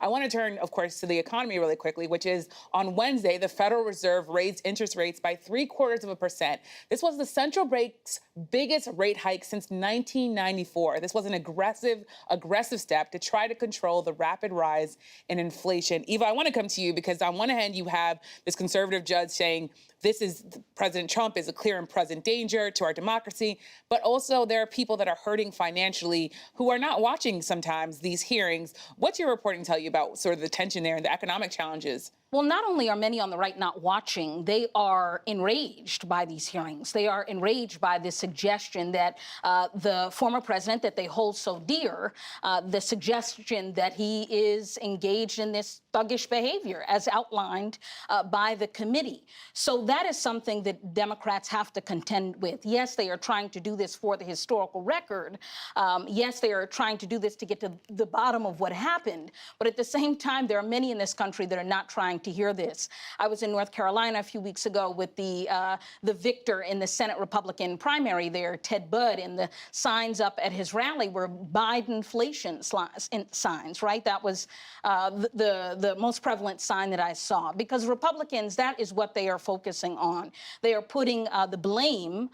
I want to turn, of course, to the economy really quickly, which is on Wednesday, the Federal Reserve raised interest rates by 0.75%. This was the central bank's biggest rate hike since 1994. This was an aggressive step to try to control the rapid rise in inflation. Eva, I want to come to you because on one hand, you have this conservative judge saying President Trump is a clear and present danger to our democracy, but also there are people that are hurting financially who are not watching sometimes these hearings. What's your reporting tell you about sort of the tension there and the economic challenges? Well, not only are many on the right not watching, they are enraged by these hearings. They are enraged by the suggestion that the former president that they hold so dear, the suggestion that he is engaged in this thuggish behavior as outlined by the committee. So that is something that Democrats have to contend with. Yes, they are trying to do this for the historical record. Yes, they are trying to do this to get to the bottom of what happened. But at the same time, there are many in this country that are not trying to hear this. I was in North Carolina a few weeks ago with the victor in the Senate Republican primary there, Ted Budd, and the signs up at his rally were Bidenflation signs, right? That was the most prevalent sign that I saw. Because Republicans, that is what they are focusing on. They are putting the blame,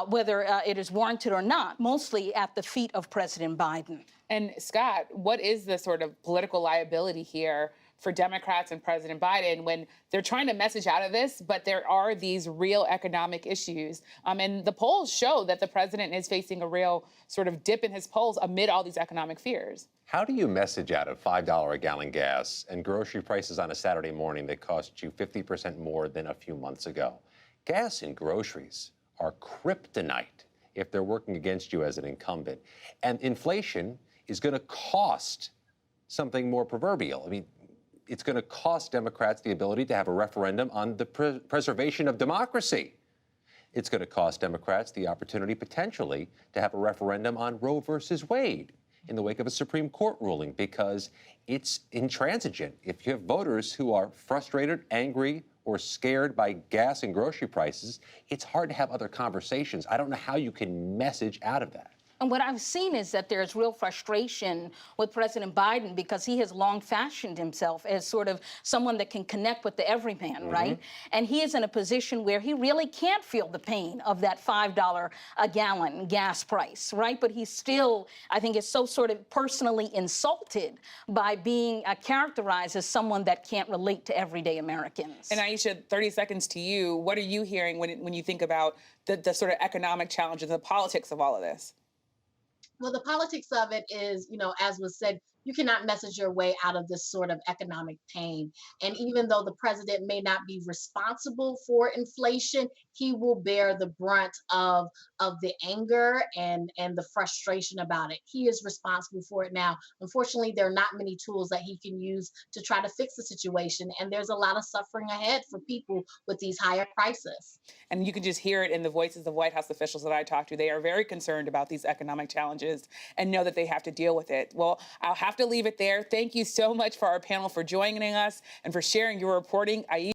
whether it is warranted or not, mostly at the feet of President Biden. And Scott, what is the sort of political liability here for Democrats and President Biden when they're trying to message out of this, but there are these real economic issues? And the polls show that the president is facing a real sort of dip in his polls amid all these economic fears. How do you message out of $5 a gallon gas and grocery prices on a Saturday morning that cost you 50% more than a few months ago? Gas and groceries are kryptonite if they're working against you as an incumbent. And inflation is going to cost something more proverbial. I mean, it's going to cost Democrats the ability to have a referendum on the preservation of democracy. It's going to cost Democrats the opportunity potentially to have a referendum on Roe versus Wade in the wake of a Supreme Court ruling, because it's intransigent. If you have voters who are frustrated, angry, or scared by gas and grocery prices, it's hard to have other conversations. I don't know how you can message out of that. And what I've seen is that there's real frustration with President Biden because he has long fashioned himself as sort of someone that can connect with the everyman, right? And he is in a position where he really can't feel the pain of that $5 a gallon gas price, right? But he still, I think, is so sort of personally insulted by being characterized as someone that can't relate to everyday Americans. And Aisha, 30 seconds to you. What are you hearing when you think about the sort of economic challenges, the politics of all of this? Well, the politics of it is, as was said, you cannot message your way out of this sort of economic pain. And even though the president may not be responsible for inflation, he will bear the brunt of the anger and the frustration about it. He is responsible for it now. Unfortunately, there are not many tools that he can use to try to fix the situation. And there's a lot of suffering ahead for people with these higher prices. And you can just hear it in the voices of White House officials that I talked to. They are very concerned about these economic challenges and know that they have to deal with it. Well, I'll have to leave it there. Thank you so much for our panel for joining us and for sharing your reporting.